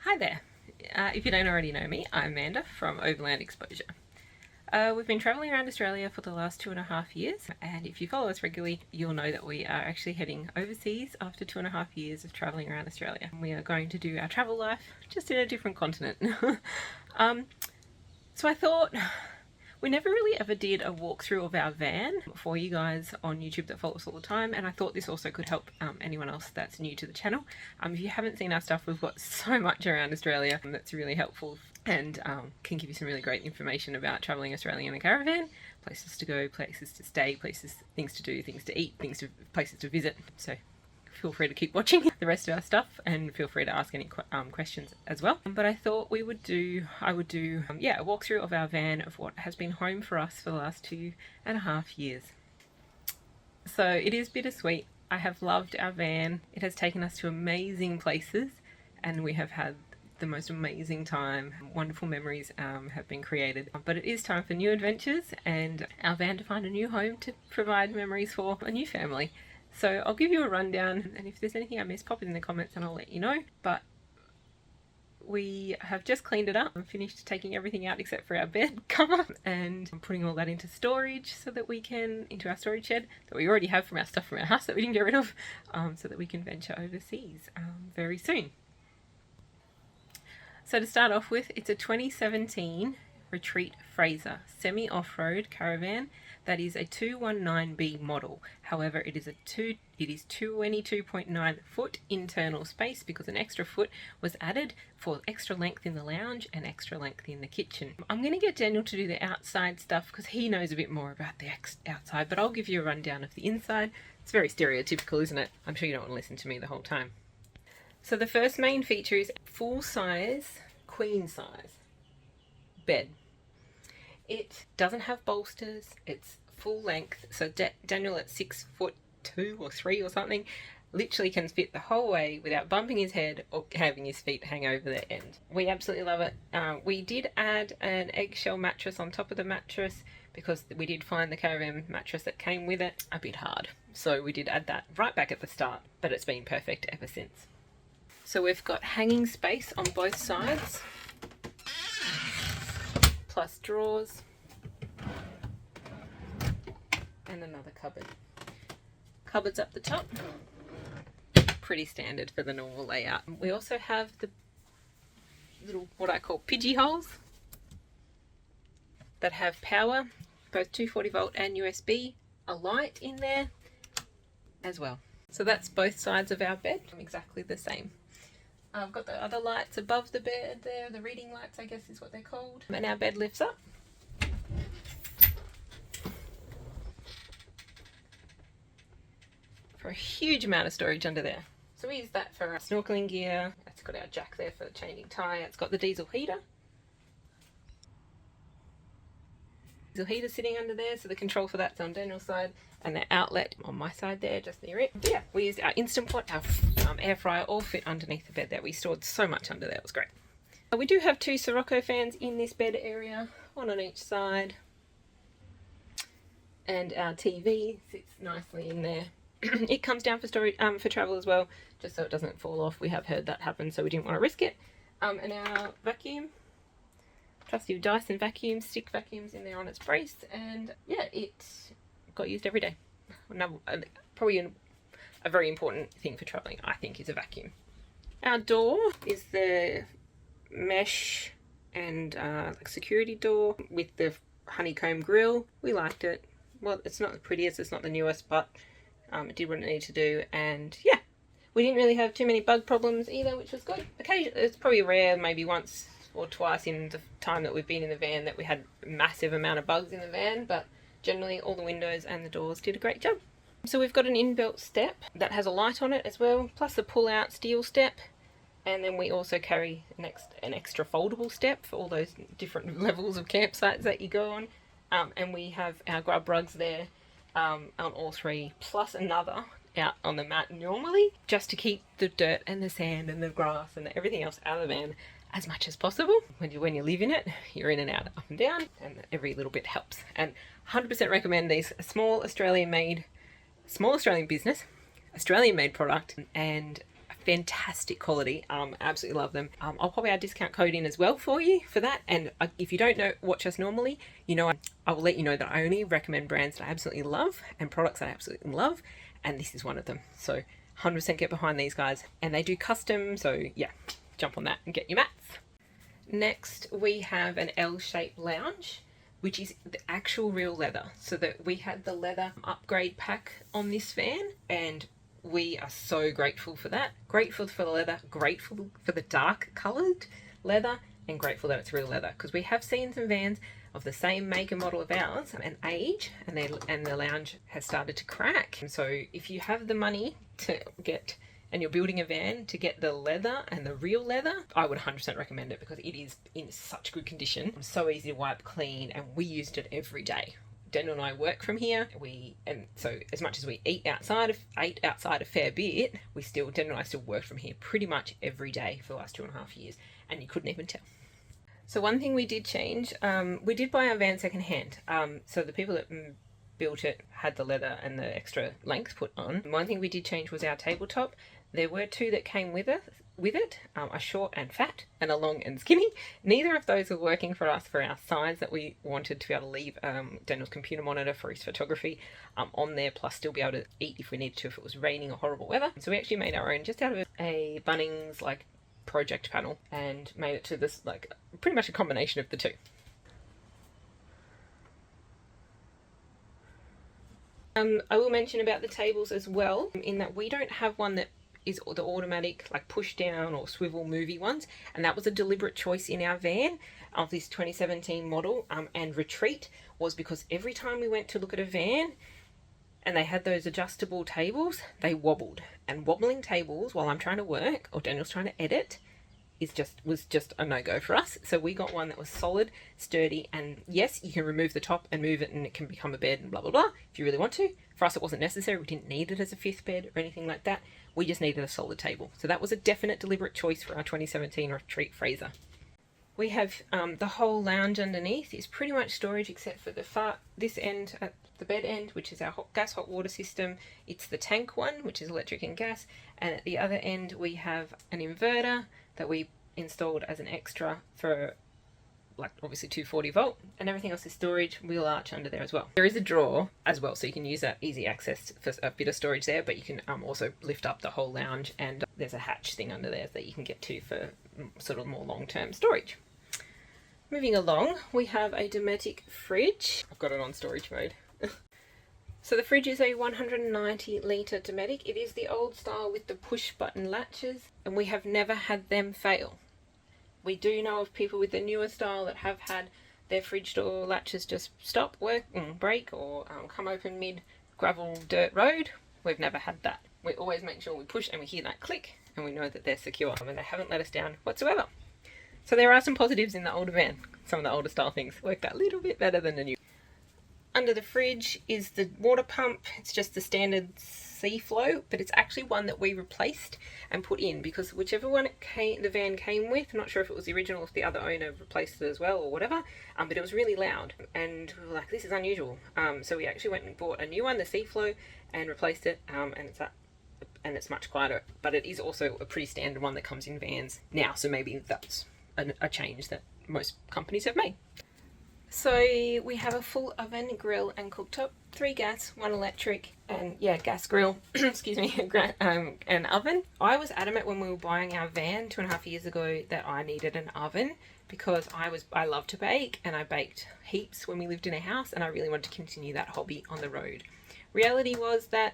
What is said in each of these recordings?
Hi there. If you don't already know me, I'm Amanda from Overland Exposure. We've been travelling around Australia for the last 2.5 years, and if you follow us regularly, you'll know that we are actually heading overseas after 2.5 years of travelling around Australia. We are going to do our travel life just in a different continent. So I thought we never really ever did a walkthrough of our van for you guys on YouTube that follow us all the time, and I thought this also could help anyone else that's new to the channel. If you haven't seen our stuff, we've got so much around Australia that's really helpful and can give you some really great information about travelling Australia in a caravan, places to go, places to stay, things to do, things to eat, places to visit. So feel free to keep watching the rest of our stuff and feel free to ask any questions as well. But I thought I would do a walkthrough of our van, of what has been home for us for the last 2.5 years. So it is bittersweet. I have loved our van. It has taken us to amazing places and we have had the most amazing time. Wonderful memories have been created, but it is time for new adventures and our van to find a new home to provide memories for a new family. So I'll give you a rundown, and if there's anything I missed, pop it in the comments and I'll let you know. But we have just cleaned it up and finished taking everything out except for our bed cover and putting all that into storage into our storage shed that we already have from our stuff from our house that we didn't get rid of, so that we can venture overseas very soon. So to start off with, it's a 2017 Retreat Fraser Semi-off-road caravan. That is a 219B model. However, it is 22.9 foot internal space because an extra foot was added for extra length in the lounge and extra length in the kitchen. I'm going to get Daniel to do the outside stuff because he knows a bit more about the outside, but I'll give you a rundown of the inside. It's very stereotypical, isn't it? I'm sure you don't want to listen to me the whole time. So the first main feature is full size, queen size bed. It doesn't have bolsters, it's full length, so Daniel at 6'2" or 3 or something literally can fit the whole way without bumping his head or having his feet hang over the end. We absolutely love it. We did add an eggshell mattress on top of the mattress because we did find the caravan mattress that came with it a bit hard, so we did add that right back at the start, but it's been perfect ever since. So we've got hanging space on both sides, plus drawers and another cupboard. Cupboards up the top, pretty standard for the normal layout. We also have the little, what I call pidgey holes, that have power, both 240 volt and USB, a light in there as well. So that's both sides of our bed, exactly the same. I've got the other lights above the bed there, the reading lights I guess is what they're called. And our bed lifts up. For a huge amount of storage under there. So we use that for our snorkeling gear. It's got our jack there for the changing tyre. It's got the diesel heater. Diesel heater sitting under there, so the control for that's on Daniel's side, and the outlet on my side there, just near it. But yeah, we used our Instant Pot, our air fryer, all fit underneath the bed there. We stored so much under there, it was great. We do have 2 Sirocco fans in this bed area, one on each side, and our TV sits nicely in there. It comes down for storage, for travel as well, just so it doesn't fall off. We have heard that happen, so we didn't want to risk it. And our vacuum, trusty Dyson vacuum, stick vacuums in there on its brace, and yeah, it got used every day. Probably a very important thing for travelling, I think, is a vacuum. Our door is the mesh and like security door with the honeycomb grill. We liked it. Well, it's not the prettiest, it's not the newest, but it did what it needed to do, and yeah, we didn't really have too many bug problems either, which was good. Occasionally, it's probably rare, maybe once or twice in the time that we've been in the van, that we had a massive amount of bugs in the van, but generally all the windows and the doors did a great job. So we've got an inbuilt step that has a light on it as well, plus a pull-out steel step, and then we also carry an extra foldable step for all those different levels of campsites that you go on, and we have our grub rugs there on all 3, plus another out on the mat normally, just to keep the dirt and the sand and the grass and everything else out of the van as much as possible. When you live in it, you're in and out, up and down, and every little bit helps. And 100% recommend these. A small Australian business, Australian made product, and fantastic quality. Absolutely love them. I'll pop our discount code in as well for you for that. And if you don't know watch us normally, you know, I will let you know that I only recommend brands that I absolutely love and products that I absolutely love, and this is one of them. So 100% get behind these guys, and they do custom, so yeah, jump on that and get your mats. Next we have an L-shaped lounge, which is the actual real leather. So that we had the leather upgrade pack on this van, and we are so grateful for that. Grateful for the leather, grateful for the dark coloured leather, and grateful that it's real leather, because we have seen some vans of the same make and model of ours and age, and the lounge has started to crack. And so if you have the money to get, and you're building a van to get the leather and the real leather, I would 100% recommend it, because it is in such good condition, so easy to wipe clean, and we used it every day. Daniel and I work from here. And so as much as we ate outside a fair bit, Daniel and I still work from here pretty much every day for the last 2.5 years, and you couldn't even tell. So one thing we did change, we did buy our van secondhand. So the people that built it had the leather and the extra length put on. One thing we did change was our tabletop. There were two that came with it, a short and fat and a long and skinny. Neither of those were working for us for our size that we wanted to be able to leave Daniel's computer monitor for his photography on there, plus still be able to eat if we needed to if it was raining or horrible weather. So we actually made our own just out of a Bunnings like project panel, and made it to this like pretty much a combination of the two. I will mention about the tables as well, in that we don't have one that is the automatic like push down or swivel movie ones, and that was a deliberate choice in our van of this 2017 model and Retreat, was because every time we went to look at a van and they had those adjustable tables, they wobbled, and wobbling tables while I'm trying to work or Daniel's trying to edit was just a no-go for us. So we got one that was solid, sturdy, and yes, you can remove the top and move it and it can become a bed and blah blah blah if you really want to. For us it wasn't necessary. We didn't need it as a fifth bed or anything like that. We just needed a solid table. So that was a definite deliberate choice for our 2017 Retreat Fraser. We have the whole lounge underneath is pretty much storage except for this end at the bed end, which is our hot water system. It's the tank one, which is electric and gas, and at the other end we have an inverter that we installed as an extra for like obviously 240 volt, and everything else is storage. Wheel arch under there as well. There is a drawer as well, so you can use that easy access for a bit of storage there, but you can also lift up the whole lounge, and there's a hatch thing under there that you can get to for sort of more long-term storage. Moving along, we have a Dometic fridge. I've got it on storage mode. So the fridge is a 190 litre Dometic. It is the old style with the push button latches, and we have never had them fail. We do know of people with the newer style that have had their fridge door latches just stop, work, break, or come open mid gravel dirt road. We've never had that. We always make sure we push and we hear that click and we know that they're secure, and they haven't let us down whatsoever. So there are some positives in the older van. Some of the older style things worked a little bit better than the new. Under the fridge is the water pump. It's just the standard sea flow, but it's actually one that we replaced and put in, because whichever one the van came with, I'm not sure if it was the original, if the other owner replaced it as well or whatever, but it was really loud and we were like, this is unusual. So we actually went and bought a new one, the sea flow, and replaced it, and it's much quieter, but it is also a pretty standard one that comes in vans now, so maybe that's a change that most companies have made. So we have a full oven, grill and cooktop, 3 gas, 1 electric, and gas grill, excuse me, an oven. I was adamant when we were buying our van 2.5 years ago that I needed an oven, because I love to bake, and I baked heaps when we lived in a house, and I really wanted to continue that hobby on the road. Reality was that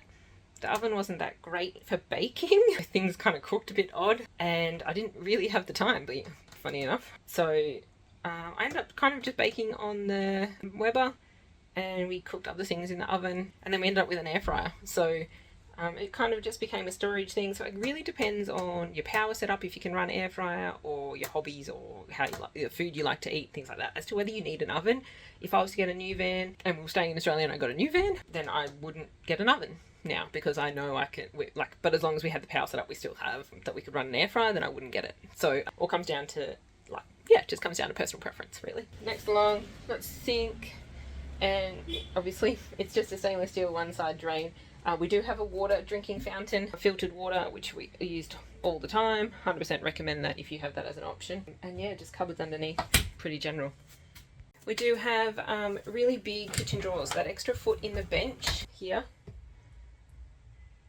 the oven wasn't that great for baking. Things kind of cooked a bit odd, and I didn't really have the time, but funny enough. So I ended up kind of just baking on the Weber, and we cooked other things in the oven, and then we ended up with an air fryer. So it kind of just became a storage thing. So it really depends on your power setup, if you can run air fryer, or your hobbies, or how you like the food you like to eat, things like that, as to whether you need an oven. If I was to get a new van and we were staying in Australia and I got a new van, then I wouldn't get an oven now, because I know I can but as long as we had the power setup we still have that we could run an air fryer, then I wouldn't get it. So it all comes down to it just comes down to personal preference, really. Next along, got sink, and obviously it's just a stainless steel one side drain. We do have a water drinking fountain, filtered water, which we used all the time. 100% recommend that if you have that as an option. And yeah, just cupboards underneath, pretty general. We do have really big kitchen drawers. That extra foot in the bench here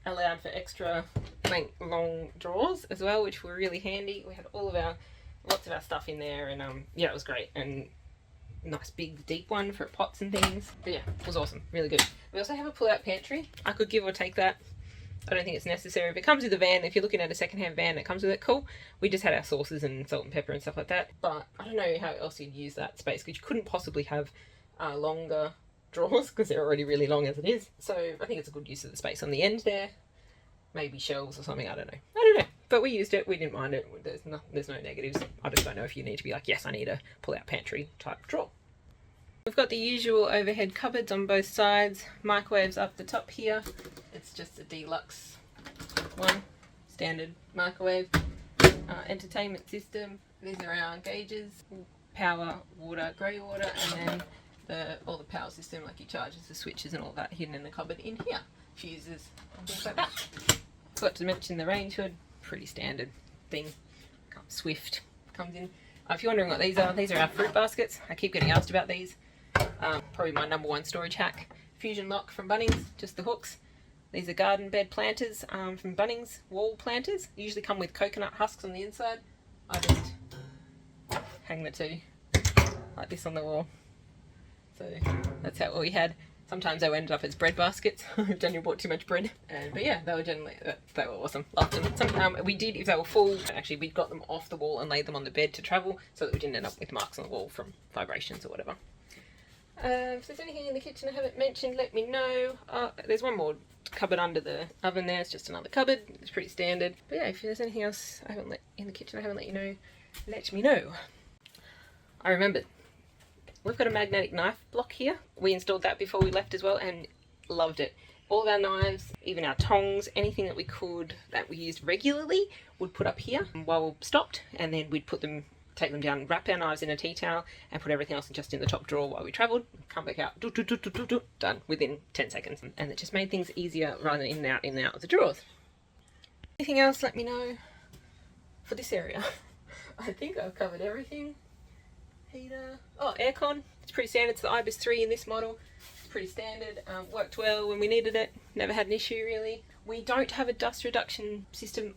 allowed for extra long drawers as well, which were really handy. We had lots of our stuff in there, and yeah, it was great. And nice big deep one for pots and things. But yeah, it was awesome, really good. We also have a pull-out pantry. I could give or take that. I don't think it's necessary. If it comes with a van, if you're looking at a second-hand van that comes with it, cool. We just had our sauces and salt and pepper and stuff like that. But I don't know how else you'd use that space, because you couldn't possibly have longer drawers because they're already really long as it is. So I think it's a good use of the space on the end there. Maybe shelves or something, I don't know. But we used it, we didn't mind it. There's no negatives. I just don't know if you need to be like, yes, I need a pull-out pantry type drawer. We've got the usual overhead cupboards on both sides. Microwaves up the top here. It's just a deluxe one, standard microwave. Entertainment system. These are our gauges, power, water, grey water, and then all the power system, like your chargers, the switches and all that hidden in the cupboard in here. Fuses and things like that. Forgot to mention the range hood. Pretty standard thing. Swift comes in. If you're wondering what these are our fruit baskets. I keep getting asked about these. Probably my #1 storage hack. Fusion lock from Bunnings, just the hooks. These are garden bed planters from Bunnings, wall planters. Usually come with coconut husks on the inside. I just hang the two like this on the wall. So that's how we had. Sometimes they ended up as bread baskets if Daniel bought too much bread. But yeah, they were awesome. Loved them. We did, if they were full, actually we got them off the wall and laid them on the bed to travel so that we didn't end up with marks on the wall from vibrations or whatever. If there's anything in the kitchen I haven't mentioned, let me know. There's one more cupboard under the oven there. It's just another cupboard. It's pretty standard. But yeah, if there's anything else in the kitchen I haven't let you know, let me know. I remembered. We've got a magnetic knife block here. We installed that before we left as well and loved it. All of our knives, even our tongs, anything that we used regularly, would put up here while we stopped, and then we'd take them down, wrap our knives in a tea towel, and put everything else just in the top drawer while we travelled. Come back out, done within 10 seconds. And it just made things easier rather than in and out of the drawers. Anything else, let me know for this area. I think I've covered everything. Heater. Oh, aircon. It's pretty standard. It's the Ibis 3 in this model. It's pretty standard. Worked well when we needed it. Never had an issue really. We don't have a dust reduction system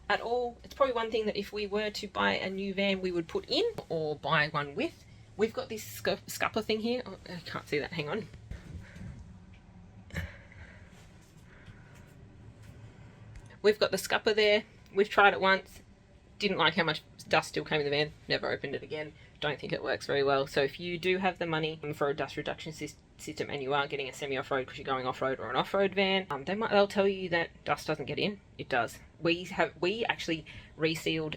at all. It's probably one thing that if we were to buy a new van we would put in or buy one with. We've got this scupper thing here. Oh, I can't see that. Hang on. We've got the scupper there. We've tried it once. Didn't like how much dust still came in the van. Never opened it again. Don't think it works very well. So if you do have the money for a dust reduction system and you are getting a semi-off-road because you're going off-road or an off-road van, they'll tell you that dust doesn't get in. It does. We actually resealed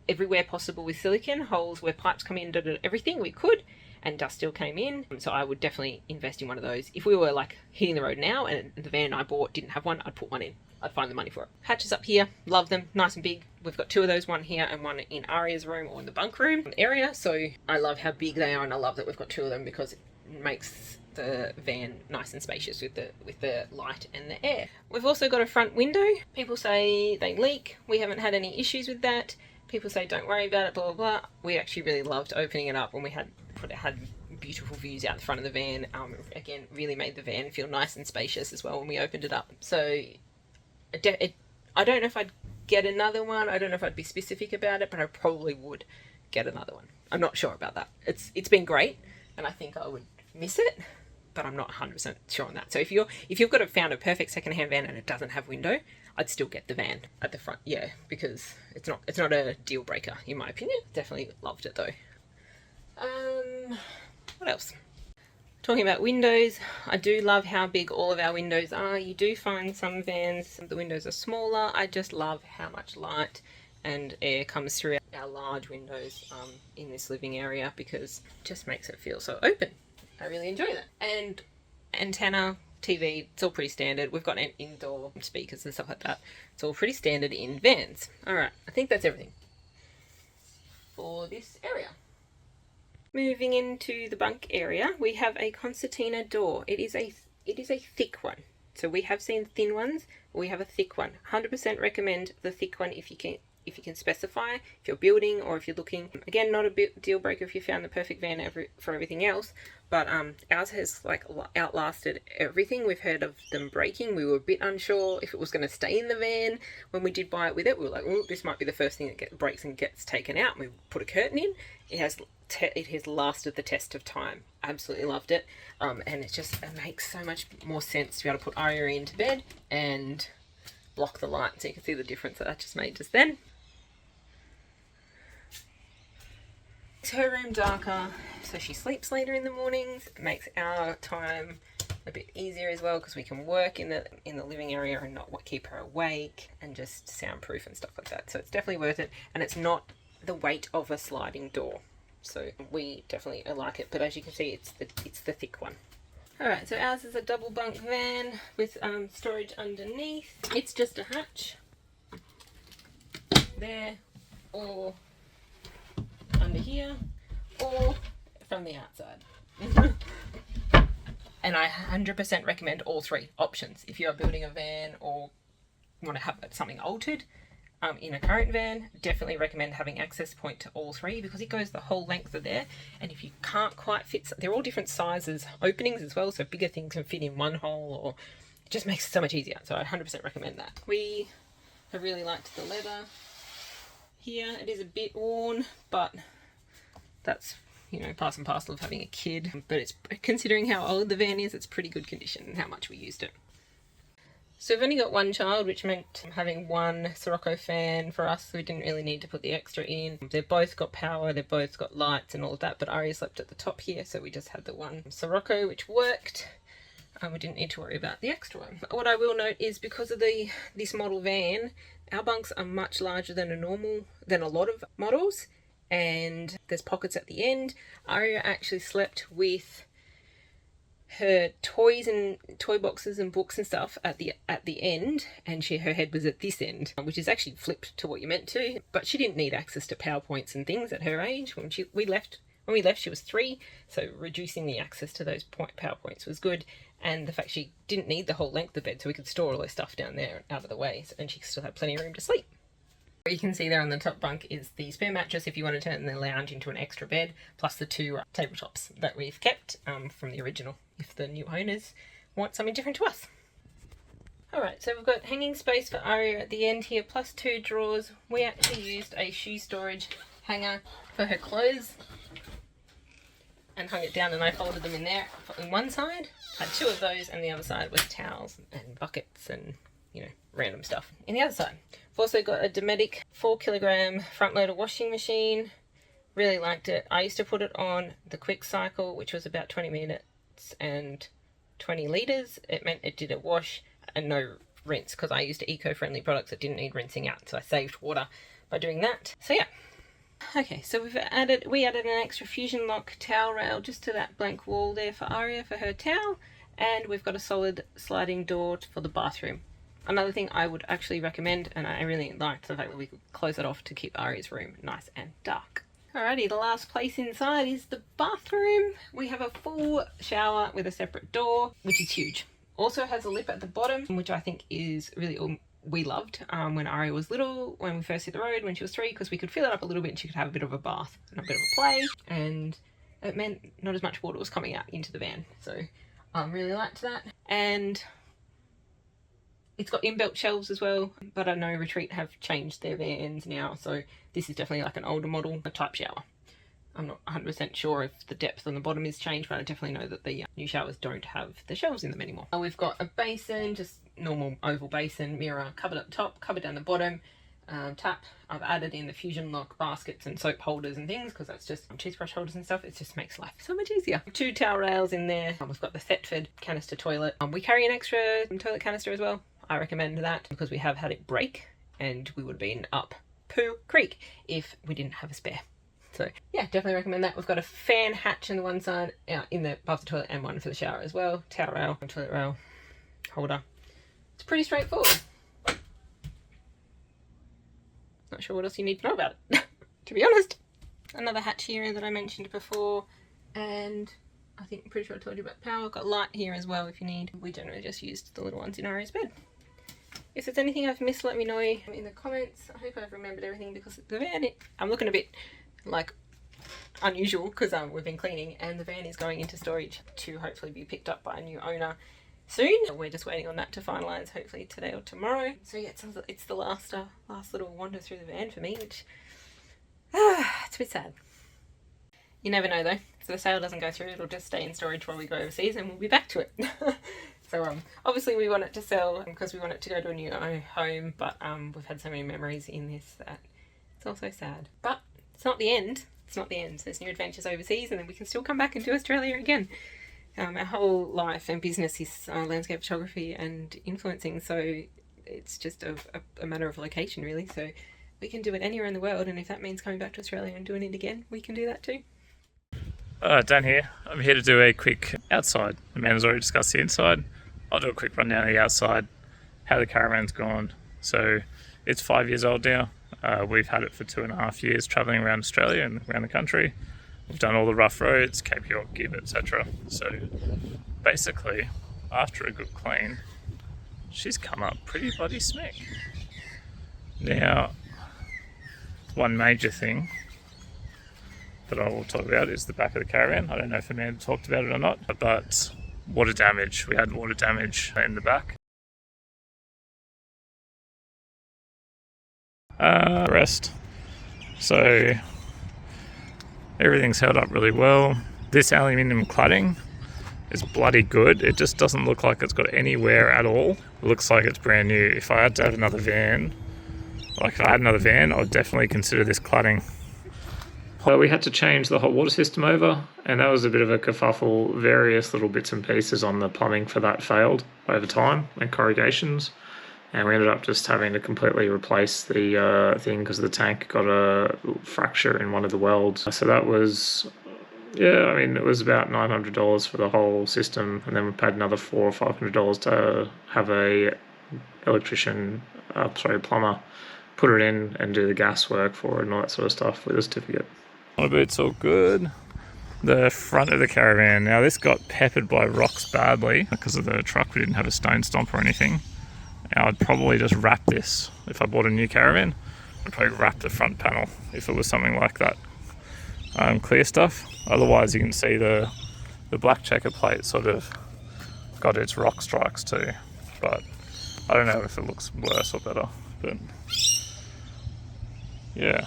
everywhere possible with silicone, holes where pipes come in, everything we could, and dust still came in. So I would definitely invest in one of those. If we were like hitting the road now and the van I bought didn't have one, I'd put one in. I'd find the money for it. Hatches up here, love them, nice and big. We've got 2 of those, one here and one in Aria's room or in the bunk room area. So I love how big they are, and I love that we've got 2 of them because it makes the van nice and spacious with the light and the air. We've also got a front window. People say they leak. We haven't had any issues with that. People say don't worry about it, blah blah blah. We actually really loved opening it up when we had beautiful views out the front of the van. Again, really made the van feel nice and spacious as well when we opened it up. So I don't know if I'd get another one. I don't know if I'd be specific about it, but I probably would get another one. I'm not sure about that. It's been great, and I think I would miss it, but I'm not 100% sure on that. So if you've found a perfect second-hand van and it doesn't have window, I'd still get the van at the front, yeah, because it's not a deal breaker in my opinion. Definitely loved it though. What else? Talking about windows, I do love how big all of our windows are. You do find some vans, the windows are smaller. I just love how much light and air comes through our large windows in this living area, because it just makes it feel so open. I really enjoy that. And antenna, TV, it's all pretty standard. We've got indoor speakers and stuff like that. It's all pretty standard in vans. Alright, I think that's everything for this area. Moving into the bunk area, we have a concertina door. It is a thick one. So we have seen thin ones, we have a thick one. 100% recommend the thick one if you can specify, if you're building or if you're looking. Again, not a deal breaker if you found the perfect van for everything else, but ours has like outlasted everything. We've heard of them breaking. We were a bit unsure if it was going to stay in the van when we did buy it with it. We were like, oh, this might be the first thing that breaks and gets taken out. And we put a curtain in. It has lasted the test of time. Absolutely loved it. And it makes so much more sense to be able to put Aria into bed and block the light, so you can see the difference that just made just then. It's her room darker, so she sleeps later in the mornings. It makes our time a bit easier as well, because we can work in the living area and not keep her awake, and just soundproof and stuff like that. So it's definitely worth it, and it's not the weight of a sliding door. So we definitely like it, but as you can see, it's the thick one. Alright, so ours is a double bunk van with storage underneath. It's just a hatch there, or under here, or from the outside. And I 100% recommend all three options. If you're building a van or want to have something altered in a current van, definitely recommend having access point to all three, because it goes the whole length of there. And if you can't quite fit, they're all different sizes, openings as well, so bigger things can fit in one hole, or it just makes it so much easier. So I 100% recommend that. We have really liked the leather here. It is a bit worn, but that's, you know, part and parcel of having a kid. But it's, considering how old the van is, it's pretty good condition and how much we used it. So we've only got one child, which meant having one Sirocco fan for us. We didn't really need to put the extra in. They've both got power, they've both got lights and all of that, but Aria slept at the top here, so we just had the one Sirocco, which worked. We didn't need to worry about the extra one. But what I will note is, because of this model van, our bunks are much larger than a lot of models, and there's pockets at the end. Aria actually slept with her toys and toy boxes and books and stuff at the end, and her head was at this end, which is actually flipped to what you meant to. But she didn't need access to PowerPoints and things at her age. When we left, she was 3, so reducing the access to those PowerPoints was good. And the fact she didn't need the whole length of bed, so we could store all her stuff down there out of the way, and she still had plenty of room to sleep. What you can see there on the top bunk is the spare mattress if you want to turn the lounge into an extra bed, plus the 2 tabletops that we've kept from the original, if the new owners want something different to us. Alright, so we've got hanging space for Aria at the end here, plus 2 drawers. We actually used a shoe storage hanger for her clothes and hung it down, and I folded them in there on one side. Had 2 of those, and the other side was towels and buckets and, you know, random stuff. In the other side, I've also got a Dometic 4 kilogram front loader washing machine. Really liked it. I used to put it on the quick cycle, which was about 20 minutes and 20 litres. It meant it did a wash and no rinse, because I used eco-friendly products that didn't need rinsing out, so I saved water by doing that. So yeah. Okay, so we added an extra fusion lock towel rail just to that blank wall there for Aria for her towel, and we've got a solid sliding door for the bathroom. Another thing I would actually recommend, and I really liked the fact that we could close it off to keep Aria's room nice and dark. Alrighty, the last place inside is the bathroom. We have a full shower with a separate door, which is huge. Also has a lip at the bottom, which I think is really we loved when Aria was little, when we first hit the road, when she was 3, because we could fill it up a little bit and she could have a bit of a bath and a bit of a play, and it meant not as much water was coming out into the van. So I really liked that. And it's got inbuilt shelves as well, but I know Retreat have changed their vans now, so this is definitely like an older model type shower. I'm not 100% sure if the depth on the bottom is changed, but I definitely know that the new showers don't have the shelves in them anymore. We've got a basin, just normal oval basin, mirror, cupboard up top, cupboard down the bottom, tap. I've added in the fusion lock baskets and soap holders and things, because that's just toothbrush holders and stuff. It just makes life so much easier. 2 towel rails in there. We've got the Thetford canister toilet. We carry an extra toilet canister as well. I recommend that because we have had it break and we would have been up Pooh Creek if we didn't have a spare. So yeah, definitely recommend that. We've got a fan hatch on the one side above the toilet, and one for the shower as well. Towel rail, toilet rail holder. It's pretty straightforward. Not sure what else you need to know about it, to be honest. Another hatch here that I mentioned before, and I think I'm pretty sure I told you about power. Got light here as well if you need. We generally just used the little ones in Ari's bed. If there's anything I've missed, let me know in the comments. I hope I've remembered everything, because the van, I'm looking a bit like unusual because we've been cleaning, and the van is going into storage to hopefully be picked up by a new owner soon. We're just waiting on that to finalise, hopefully today or tomorrow. So yeah, it's the last little wander through the van for me, which it's a bit sad. You never know though. If the sale doesn't go through, it'll just stay in storage while we go overseas and we'll be back to it. So obviously we want it to sell because we want it to go to a new home, but we've had so many memories in this that it's also sad. But it's not the end. It's not the end. There's new adventures overseas, and then we can still come back and do Australia again. Our whole life and business is landscape photography and influencing, so it's just a matter of location really. So we can do it anywhere in the world, and if that means coming back to Australia and doing it again, we can do that too. Dan here. I'm here to do a quick outside. Amanda's already discussed the inside. I'll do a quick rundown of the outside, how the caravan's gone. So it's 5 years old now. We've had it for 2.5 years, travelling around Australia and around the country. We've done all the rough roads, Cape York, Gibb, etc. So basically, after a good clean, she's come up pretty bloody smick. Now, one major thing that I will talk about is the back of the caravan. I don't know if Amanda talked about it or not, but water damage. We had water damage in the back. Rest. So everything's held up really well. This aluminium cladding is bloody good. It just doesn't look like it's got any wear at all. It looks like it's brand new. If I had to have another van, I would definitely consider this cladding. We had to change the hot water system over, and that was a bit of a kerfuffle. Various little bits and pieces on the plumbing for that failed over time, and corrugations, and we ended up just having to completely replace the thing because the tank got a fracture in one of the welds. So that was, yeah, I mean, it was about $900 for the whole system, and then we paid another $400 or $500 to have a plumber put it in and do the gas work for it and all that sort of stuff with a certificate. My boots all good. The front of the caravan, now this got peppered by rocks badly because of the truck. We didn't have a stone stomp or anything. Now I'd probably just wrap this. If I bought a new caravan, I'd probably wrap the front panel if it was something like that. Clear stuff. Otherwise you can see the black checker plate sort of got its rock strikes too. But I don't know if it looks worse or better. But yeah.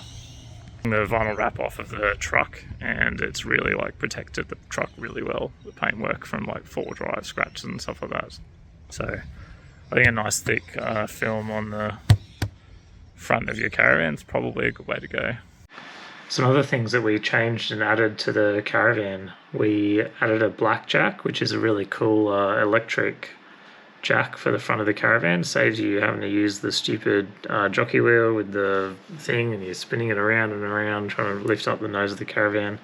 The vinyl wrap off of the truck, and it's really like protected the truck really well. The paintwork from like 4-wheel drive scratches and stuff like that. So I think a nice thick film on the front of your caravan is probably a good way to go. Some other things that we changed and added to the caravan, we added a black jack, which is a really cool electric jack for the front of the caravan. Saves you having to use the stupid jockey wheel with the thing, and you're spinning it around and around trying to lift up the nose of the caravan,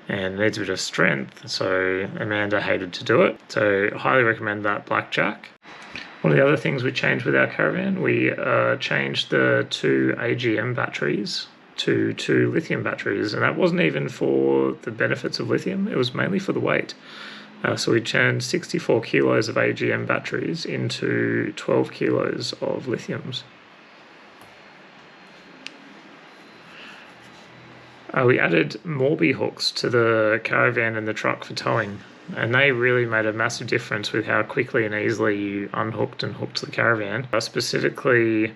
and it needs a bit of strength, so Amanda hated to do it. So I highly recommend that black jack. One of the other things we changed with our caravan, we changed the 2 AGM batteries to 2 lithium batteries, and that wasn't even for the benefits of lithium, it was mainly for the weight. So we turned 64 kilos of AGM batteries into 12 kilos of lithiums. We added Morby hooks to the caravan and the truck for towing, and they really made a massive difference with how quickly and easily you unhooked and hooked the caravan. Specifically,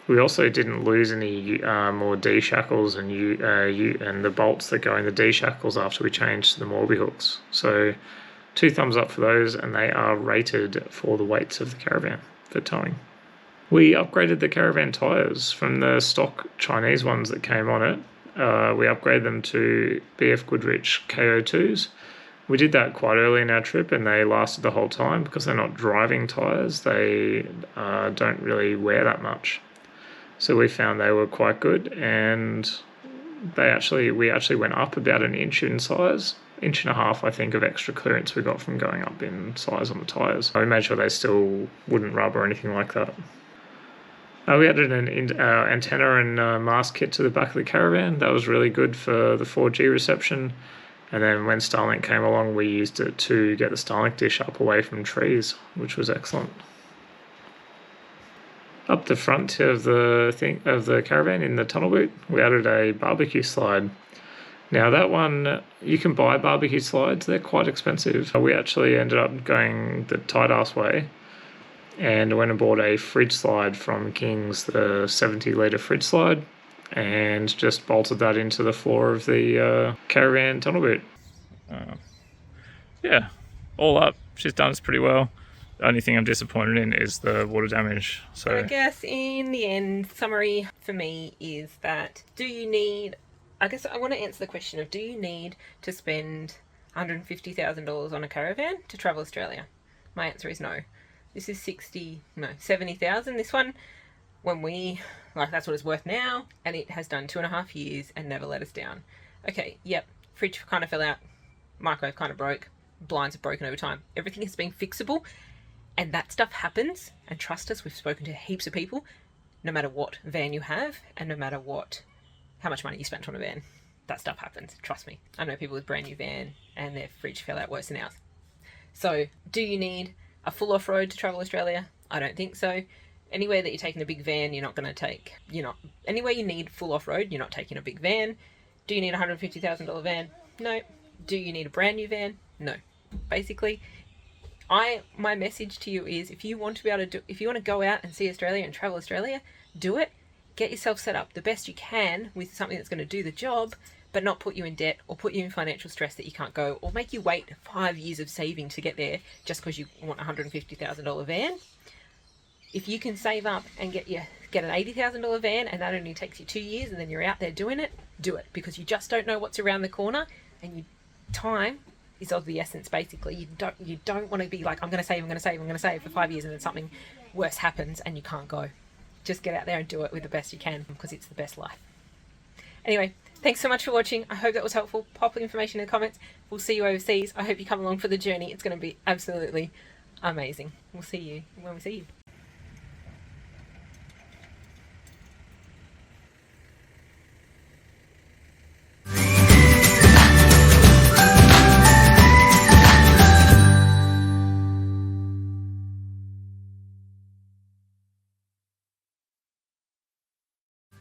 we also didn't lose any more D-shackles and the bolts that go in the D-shackles after we changed to the Morby hooks. So 2 thumbs up for those, and they are rated for the weights of the caravan for towing. We upgraded the caravan tyres from the stock Chinese ones that came on it. We upgraded them to BF Goodrich KO2s. We did that quite early in our trip, and they lasted the whole time because they're not driving tyres. They don't really wear that much. So we found they were quite good, and we actually went up about an inch in size. 1.5 inches, I think, of extra clearance we got from going up in size on the tyres. We made sure they still wouldn't rub or anything like that. We added an antenna and mast kit to the back of the caravan. That was really good for the 4G reception. And then when Starlink came along, we used it to get the Starlink dish up away from trees, which was excellent. Up the front of the caravan in the tunnel boot, we added a barbecue slide. Now that one, you can buy barbecue slides, they're quite expensive. We actually ended up going the tight-ass way and went and bought a fridge slide from King's, the 70-litre fridge slide, and just bolted that into the floor of the caravan tunnel boot. Yeah, all up, she's done us pretty well. The only thing I'm disappointed in is the water damage. So I guess in the end, summary for me is that I guess I want to answer the question of, do you need to spend $150,000 on a caravan to travel Australia? My answer is no. This is 70,000. This one, that's what it's worth now, and it has done 2.5 years and never let us down. Okay, yep, fridge kind of fell out, microwave kind of broke, blinds have broken over time. Everything has been fixable, and that stuff happens, and trust us, we've spoken to heaps of people, no matter what van you have, and no matter how much money you spent on a van, that stuff happens, trust me. I know people with brand new van, and their fridge fell out worse than ours. So, do you need a full off-road to travel Australia? I don't think so. Anywhere that you're taking a big van, anywhere you need full off-road, you're not taking a big van. Do you need a $150,000 van? No. Do you need a brand new van? No. Basically, my message to you is, if you want to go out and see Australia and travel Australia, do it. Get yourself set up the best you can with something that's going to do the job, but not put you in debt or put you in financial stress that you can't go, or make you wait 5 years of saving to get there just because you want a $150,000 van. If you can save up and get an $80,000 van, and that only takes you 2 years, and then you're out there doing it, do it, because you just don't know what's around the corner, and time is of the essence. Basically, you don't want to be like, I'm going to save for 5 years, and then something worse happens and you can't go. Just get out there and do it with the best you can, because it's the best life. Anyway, thanks so much for watching. I hope that was helpful. Pop information in the comments. We'll see you overseas. I hope you come along for the journey. It's going to be absolutely amazing. We'll see you when we see you.